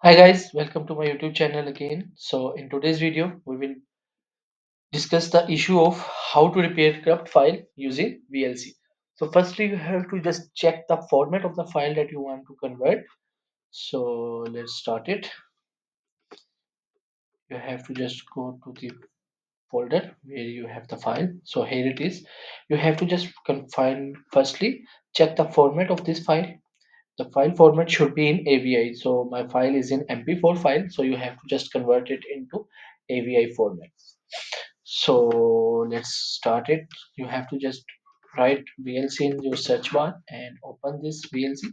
Hi guys, welcome to my YouTube channel again. So in today's video, we will discuss the issue of how to repair corrupt file using VLC. So firstly, you have to just check the format of the file that you want to convert. So let's start it. You have to just go to the folder where you have the file. So here it is. You have to just confine firstly, check the format of this file. The file format should be in AVI. So my file is in MP4 file. So you have to just convert it into AVI format. So let's start it. You have to just write VLC in your search bar and open this VLC.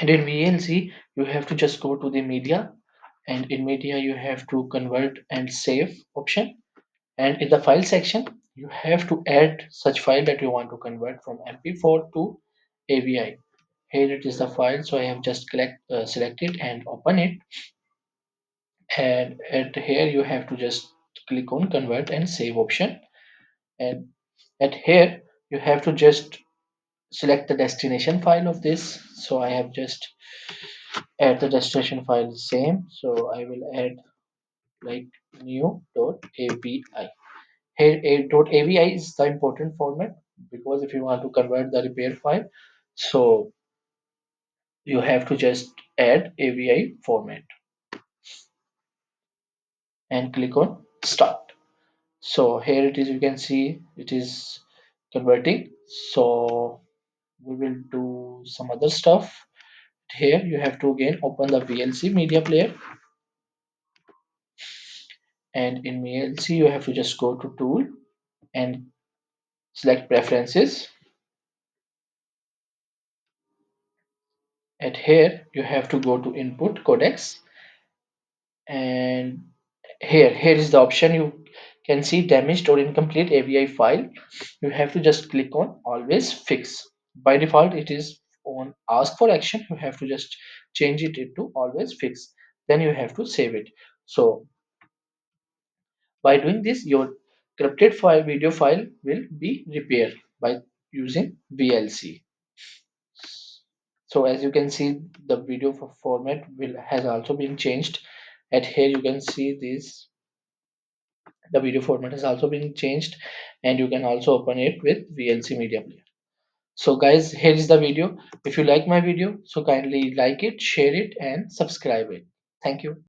And in VLC, you have to just go to the media. And in media, you have to convert and save option. And in the file section, you have to add such file that you want to convert from MP4 to AVI. Here it is the file, so I have just select it and open it. And at here you have to just click on convert and save option. And at here you have to just select the destination file of this. So I have just add the destination file same. So I will add like new.avi. Here a.avi is the important format because if you want to convert the repair file, so you have to just add avi format and click on start. So here it is, you can see it is converting. So we will do some other stuff. Here you have to again open the VLC Media Player, and in VLC you have to just go to tool and select preferences. At here you have to go to input codecs, and here is the option. You can see damaged or incomplete AVI file. You have to just click on always fix. By default it is on ask for action. You have to just change it to always fix, then you have to save it. So by doing this, your corrupted file video file will be repaired by using VLC. So as you can see, the video format will has also been changed. At here you can see this, the video format has also been changed, and you can also open it with VLC Media Player. So guys, here is the video. If you like my video, so kindly like it, share it and subscribe it. Thank you.